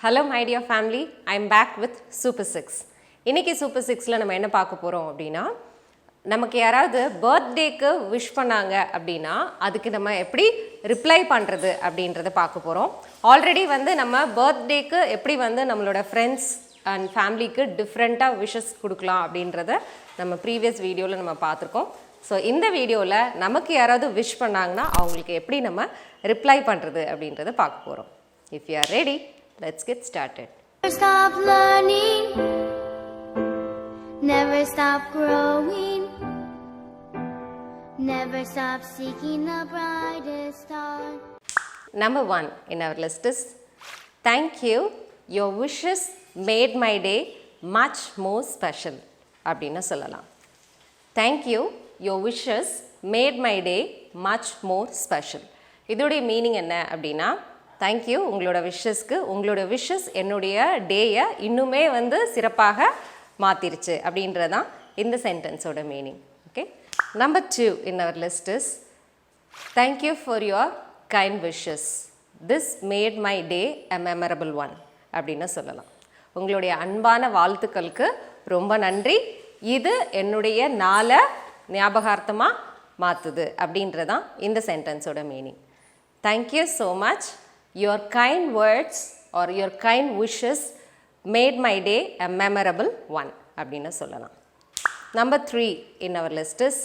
Hello my dear family, I am back with Super 6. இன்னைக்கு Super 6ல நம்ம என்ன பார்க்க போறோம் அப்படினா நமக்கு யாராவது பர்த்டேக்கு விஷ் பண்ணாங்க அப்படினா அதுக்கு நம்ம எப்படி ரிப்ளை பண்றது அப்படின்றத பார்க்க போறோம். ஆல்ரெடி வந்து நம்ம பர்த்டேக்கு எப்படி வந்து நம்மளோட ஃப்ரெண்ட்ஸ் அண்ட் ஃபேமிலிக்கு டிஃபரெண்டா விஷஸ் கொடுக்கலாம் அப்படின்றத நம்ம ப்ரீவியஸ் வீடியோல நம்ம பார்த்திருக்கோம். ஸோ இந்த வீடியோவில் நமக்கு யாராவது விஷ் பண்ணாங்கன்னா அவங்களுக்கு எப்படி நம்ம ரிப்ளை பண்ணுறது அப்படின்றத பார்க்க போகிறோம். If you are ready, let's get started. Never stop learning, never stop growing, never stop seeking the brightest star. Number 1 in our list is, thank you, your wishes made my day much more special அப்படின்னு சொல்லலாம். Thank you, your wishes made my day much more special. இதோடைய meaning என்ன அப்படின்னா, thank you உங்களோட விஷஸ்க்கு, உங்களோட wishes என்னுடைய டேயை இன்னுமே வந்து சிறப்பாக மாற்றிருச்சு அப்படின்றதான் இந்த சென்டென்ஸோட meaning. Okay, number 2 in our list is, thank you for your kind wishes, this made my day a memorable one அப்படின்னு சொல்லலாம். உங்களுடைய அன்பான வாழ்த்துக்களுக்கு ரொம்ப நன்றி, இது என்னுடைய நாளை ஞாபகார்த்தமாக மாற்றுது அப்படின்றதான் இந்த சென்டென்ஸோட meaning. Thank you so much, your kind words are your kind wishes made my day a memorable one அப்படின்னு சொல்லலாம். Number 3 in our list is,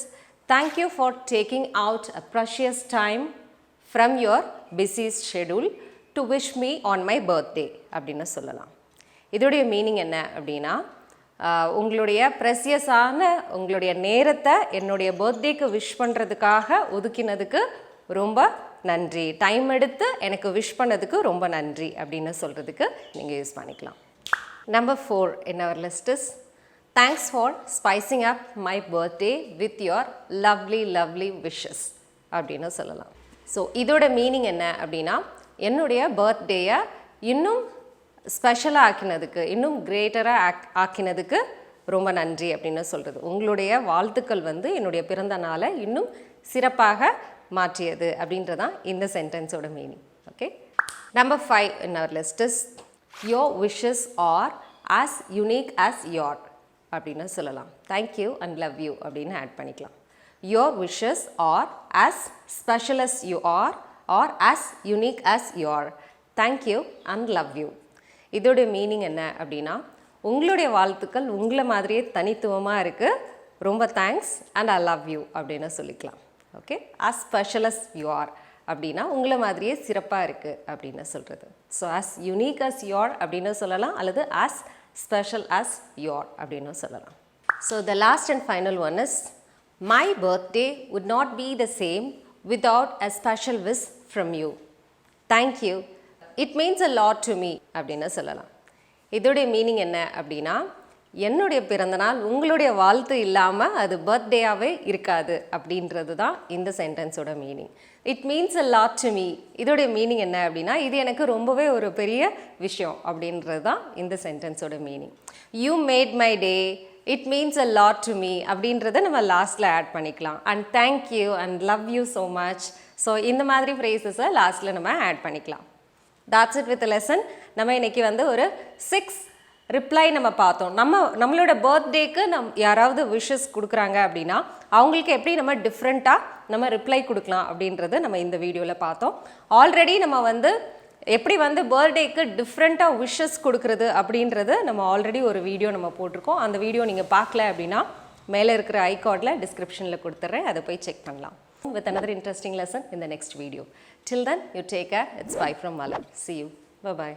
thank you for taking out a precious time from your busy schedule to wish me on my birthday அப்படின்னு சொல்லலாம். இதோடைய meaning என்ன அப்படின்னா, உங்களுடைய ப்ரெஷியஸான உங்களுடைய நேரத்தை என்னுடைய பர்த்டேக்கு விஷ் பண்ணுறதுக்காக ஒதுக்கினதுக்கு ரொம்ப நன்றி, டைம் எடுத்து எனக்கு விஷ் பண்ணதுக்கு ரொம்ப நன்றி அப்படின்னு சொல்கிறதுக்கு நீங்கள் யூஸ் பண்ணிக்கலாம். Number 4 in our list is, thanks for spicing up my birthday with your lovely wishes அப்படின்னு சொல்லலாம். ஸோ இதோட மீனிங் என்ன அப்படின்னா, என்னுடைய பர்த்டேயை இன்னும் ஸ்பெஷலாக ஆக்கினதுக்கு, இன்னும் கிரேட்டராக ஆக்கினதுக்கு ரொம்ப நன்றி அப்படின்னு சொல்கிறது. உங்களுடைய வாழ்த்துக்கள் வந்து என்னுடைய பிறந்த நாளை இன்னும் சிறப்பாக மாற்றியது அப்படின்றதான் இந்த சென்டென்ஸோட meaning. Okay, number 5 in our list is, your wishes are as unique as your அப்படின்னு சொல்லலாம். தேங்க்யூ அண்ட் லவ் யூ அப்படின்னு ஆட் பண்ணிக்கலாம். Your wishes are as special as you are as unique as your, thank you and love you. இதோட meaning என்ன அப்படின்னா, உங்களுடைய வாழ்த்துக்கள் உங்களை மாதிரியே தனித்துவமாக இருக்குது, ரொம்ப thanks and I love you அப்படின்னு சொல்லிக்கலாம். Okay, as special as you are அப்படின்னா உங்களை மாதிரியே சிறப்பாக இருக்குது அப்படின்னு சொல்கிறது. So as unique as you are அப்படின்னு சொல்லலாம், அல்லது as special as you are அப்படின்னு சொல்லலாம். So the last and final one is, my birthday would not be the same without a special wish from you. Thank you, it means a lot to me அப்படின்னு சொல்லலாம். இதோடைய meaning என்ன அப்படின்னா, என்னுடைய பிறந்தநாள் உங்களுடைய வாழ்த்து இல்லாமல் அது பர்த்டேயாகவே இருக்காது அப்படின்றது தான் இந்த சென்டென்ஸோட meaning. It means a lot to me. இதோடைய மீனிங் என்ன அப்படின்னா, இது எனக்கு ரொம்பவே ஒரு பெரிய விஷயம் அப்படின்றது தான் இந்த சென்டென்ஸோட meaning. You made my day, it means a lot to me அப்படின்றத நம்ம லாஸ்ட்டில் ஆட் பண்ணிக்கலாம். And thank you and love you so much. So இந்த மாதிரி ஃப்ரேசஸை லாஸ்ட்டில் நம்ம ஆட் பண்ணிக்கலாம். that's it with the lesson. நம்ம இன்றைக்கி வந்து ஒரு 6 ரிப்ளை நம்ம பார்த்தோம். நம்மளோட பர்த்டேக்கு யாராவது விஷஸ் கொடுக்குறாங்க அப்படின்னா அவங்களுக்கு எப்படி நம்ம டிஃப்ரெண்ட்டாக நம்ம ரிப்ளை கொடுக்கலாம் அப்படின்றத நம்ம இந்த வீடியோவில் பார்த்தோம். ஆல்ரெடி நம்ம வந்து எப்படி வந்து பர்த்டேக்கு டிஃப்ரெண்ட்டாக விஷஸ் கொடுக்குறது அப்படின்றது நம்ம ஆல்ரெடி ஒரு வீடியோ நம்ம போட்டிருக்கோம். அந்த வீடியோ நீங்கள் பார்க்கல அப்படின்னா மேலே இருக்கிற ஐகார்டில் டிஸ்கிரிப்ஷனில் கொடுத்துட்றேன், அதை போய் செக் பண்ணலாம். With another interesting lesson in the next video. Till then, you take care. It's bye from Malan. See you. Bye-bye.